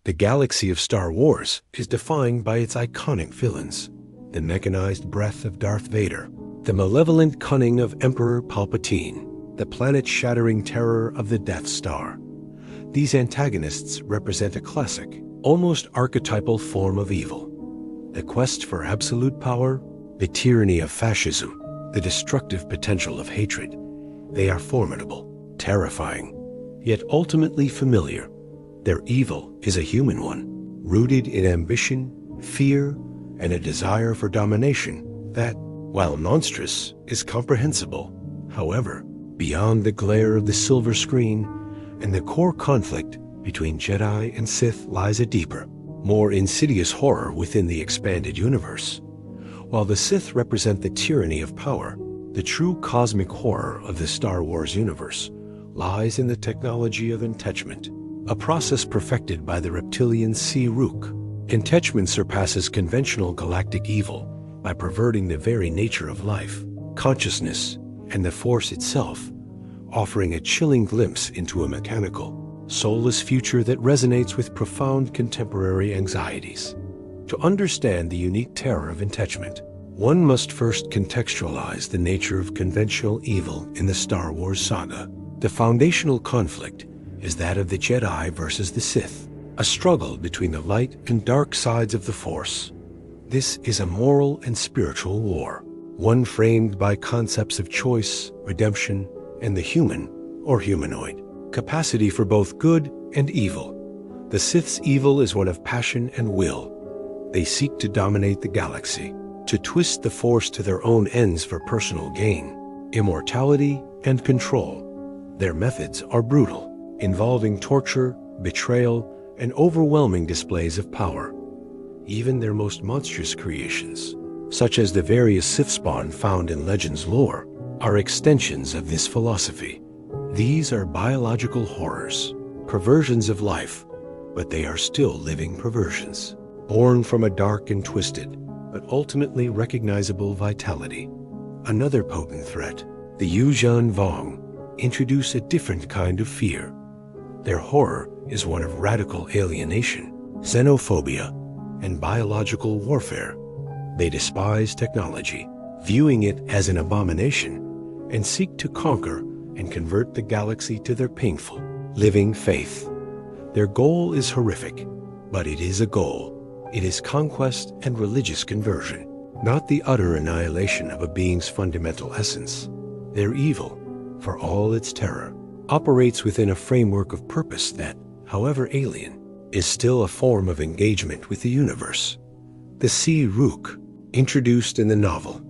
The galaxy of Star Wars is defined by its iconic villains, the mechanized breath of Darth Vader, the malevolent cunning of Emperor Palpatine, the planet-shattering terror of the Death Star. These antagonists represent a classic, almost archetypal form of evil. The quest for absolute power, the tyranny of fascism, the destructive potential of hatred. They are formidable, terrifying, yet ultimately familiar. Their evil is a human one, rooted in ambition, fear, and a desire for domination that, while monstrous, is comprehensible. However, beyond the glare of the silver screen and the core conflict between Jedi and Sith lies a deeper, more insidious horror within the expanded universe. While the Sith represent the tyranny of power, the true cosmic horror of the Star Wars universe lies in the technology of entechment, a process perfected by the reptilian See-Rook. Entechment surpasses conventional galactic evil by perverting the very nature of life, consciousness, and the Force itself, offering a chilling glimpse into a mechanical, soulless future that resonates with profound contemporary anxieties. To understand the unique terror of entechment, one must first contextualize the nature of conventional evil in the Star Wars saga. The foundational conflict is that of the Jedi versus the Sith, a struggle between the light and dark sides of the Force. This is a moral and spiritual war, one framed by concepts of choice, redemption, and the human, or humanoid, capacity for both good and evil. The Sith's evil is one of passion and will. They seek to dominate the galaxy, to twist the Force to their own ends for personal gain, immortality, and control. Their methods are brutal, involving torture, betrayal, and overwhelming displays of power. Even their most monstrous creations, such as the various Sith spawn found in Legends lore, are extensions of this philosophy. These are biological horrors, perversions of life, but they are still living perversions, born from a dark and twisted, but ultimately recognizable vitality. Another potent threat, the Yuuzhan Vong, introduce a different kind of fear. Their horror is one of radical alienation, xenophobia, and biological warfare. They despise technology, viewing it as an abomination, and seek to conquer and convert the galaxy to their painful, living faith. Their goal is horrific, but it is a goal. It is conquest and religious conversion, not the utter annihilation of a being's fundamental essence. Their evil, for all its terror, operates within a framework of purpose that, however alien, is still a form of engagement with the universe. The See-Rook, introduced in the novel,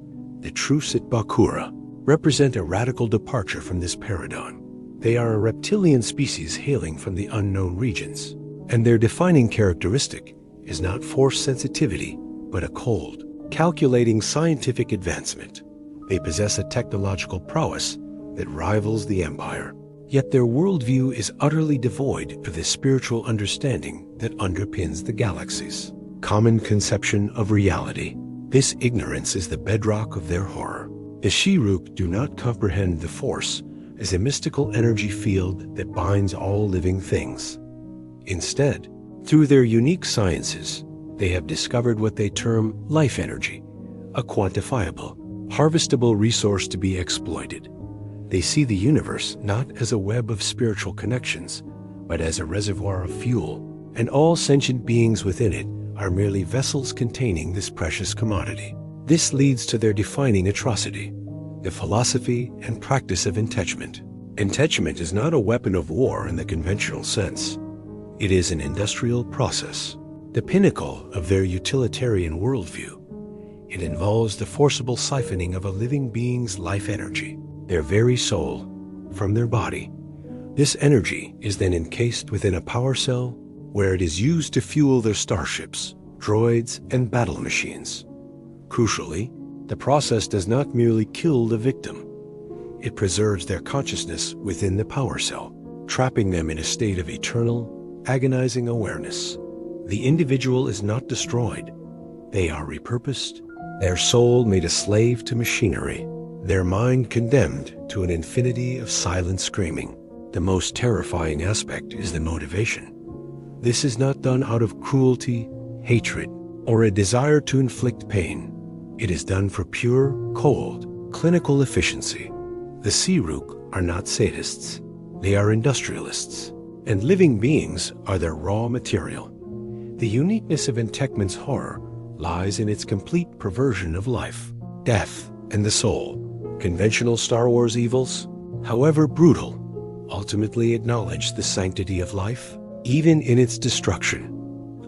The Truce at Bakura, represent a radical departure from this paradigm. They are a reptilian species hailing from the unknown regions, and their defining characteristic is not Force sensitivity, but a cold, calculating scientific advancement. They possess a technological prowess that rivals the Empire, yet their worldview is utterly devoid of the spiritual understanding that underpins the galaxy's common conception of reality. This ignorance is the bedrock of their horror. The See-Rook do not comprehend the Force as a mystical energy field that binds all living things. Instead, through their unique sciences, they have discovered what they term life energy, a quantifiable, harvestable resource to be exploited. They see the universe not as a web of spiritual connections, but as a reservoir of fuel, and all sentient beings within it are merely vessels containing this precious commodity. This leads to their defining atrocity, the philosophy and practice of entechment. Entechment is not a weapon of war in the conventional sense. It is an industrial process, the pinnacle of their utilitarian worldview. It involves the forcible siphoning of a living being's life energy, their very soul, from their body. This energy is then encased within a power cell where it is used to fuel their starships, droids, and battle machines. Crucially, the process does not merely kill the victim. It preserves their consciousness within the power cell, trapping them in a state of eternal, agonizing awareness. The individual is not destroyed. They are repurposed, their soul made a slave to machinery, their mind condemned to an infinity of silent screaming. The most terrifying aspect is the motivation. This is not done out of cruelty, hatred, or a desire to inflict pain. It is done for pure, cold, clinical efficiency. The Sea-Rook are not sadists. They are industrialists, and living beings are their raw material. The uniqueness of Entechment's horror lies in its complete perversion of life, death, and the soul. Conventional Star Wars evils, however brutal, ultimately acknowledge the sanctity of life, even in its destruction.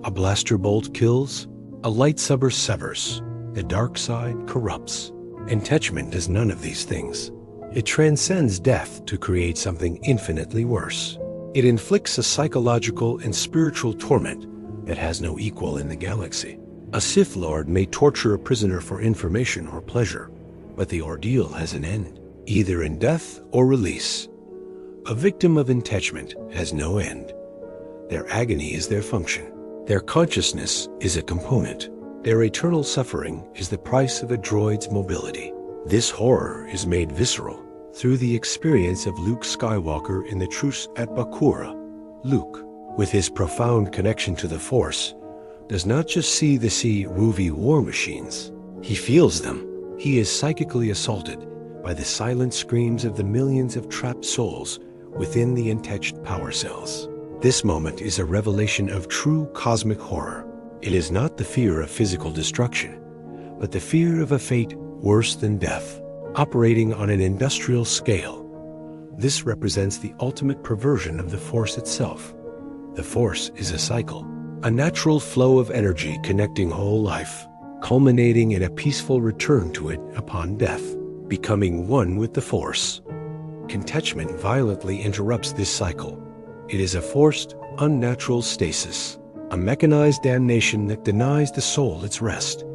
A blaster bolt kills, a lightsaber severs, the dark side corrupts. Entechment does none of these things. It transcends death to create something infinitely worse. It inflicts a psychological and spiritual torment that has no equal in the galaxy. A Sith Lord may torture a prisoner for information or pleasure, but the ordeal has an end, either in death or release. A victim of Entechment has no end. Their agony is their function. Their consciousness is a component. Their eternal suffering is the price of a droid's mobility. This horror is made visceral through the experience of Luke Skywalker in the Truce at Bakura. Luke, with his profound connection to the Force, does not just see the Sea-Ruvi war machines. He feels them. He is psychically assaulted by the silent screams of the millions of trapped souls within the Enteched power cells. This moment is a revelation of true cosmic horror. It is not the fear of physical destruction, but the fear of a fate worse than death, operating on an industrial scale. This represents the ultimate perversion of the Force itself. The Force is a cycle, a natural flow of energy connecting whole life, culminating in a peaceful return to it upon death, becoming one with the Force. Entechment violently interrupts this cycle. It is a forced, unnatural stasis, a mechanized damnation that denies the soul its rest.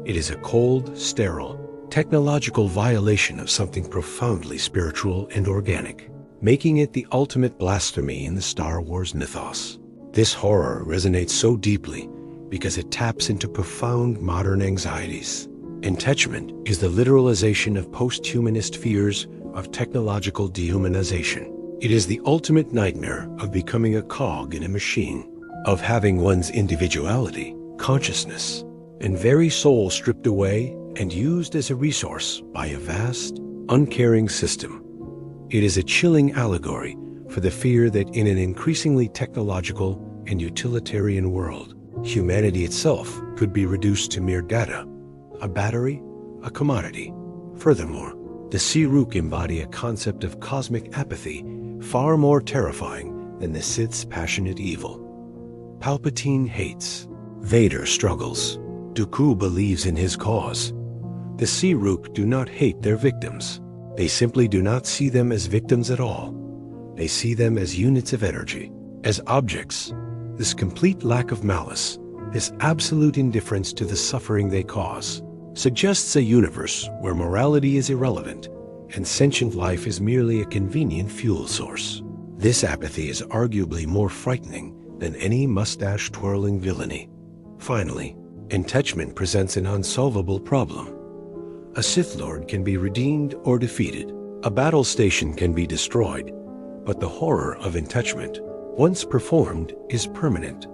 It is a cold, sterile, technological violation of something profoundly spiritual and organic, making it the ultimate blasphemy in the Star Wars mythos. This horror resonates so deeply because it taps into profound modern anxieties. Entechment is the literalization of post-humanist fears of technological dehumanization. It is the ultimate nightmare of becoming a cog in a machine, of having one's individuality, consciousness, and very soul stripped away and used as a resource by a vast, uncaring system. It is a chilling allegory for the fear that in an increasingly technological and utilitarian world, humanity itself could be reduced to mere data, a battery, a commodity. Furthermore, the Sea-Rook embody a concept of cosmic apathy far more terrifying than the Sith's passionate evil. Palpatine hates. Vader struggles. Dooku believes in his cause. The Sea-Rook do not hate their victims. They simply do not see them as victims at all. They see them as units of energy, as objects. This complete lack of malice, this absolute indifference to the suffering they cause, suggests a universe where morality is irrelevant and sentient life is merely a convenient fuel source. This apathy is arguably more frightening than any mustache-twirling villainy. Finally, Entechment presents an unsolvable problem. A Sith Lord can be redeemed or defeated. A battle station can be destroyed, but the horror of Entechment, once performed, is permanent.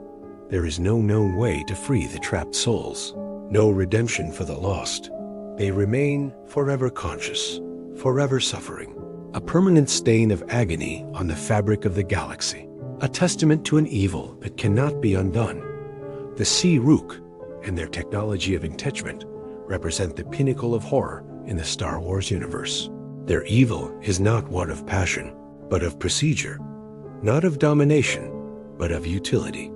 There is no known way to free the trapped souls, no redemption for the lost. They remain forever conscious, forever suffering, a permanent stain of agony on the fabric of the galaxy, a testament to an evil that cannot be undone. The Sea-Rook and their technology of Entechment represent the pinnacle of horror in the Star Wars universe. Their evil is not one of passion, but of procedure, not of domination, but of utility.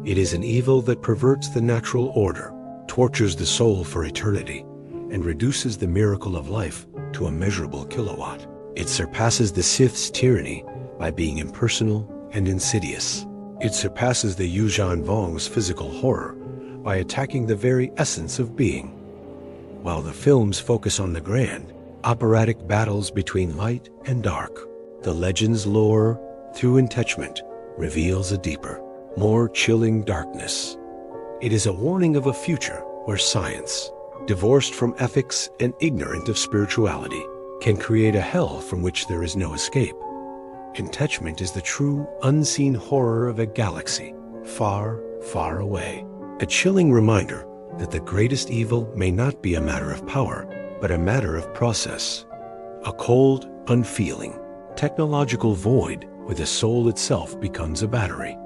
It is an evil that perverts the natural order, tortures the soul for eternity, and reduces the miracle of life to a measurable kilowatt. It surpasses the Sith's tyranny by being impersonal and insidious. It surpasses the Yuuzhan Vong's physical horror by attacking the very essence of being. While the films focus on the grand, operatic battles between light and dark, the legend's lore, through Entechment, reveals a deeper, more chilling darkness. It is a warning of a future where science, divorced from ethics and ignorant of spirituality, can create a hell from which there is no escape. Entechment is the true, unseen horror of a galaxy far, far away. A chilling reminder that the greatest evil may not be a matter of power, but a matter of process. A cold, unfeeling, technological void where the soul itself becomes a battery.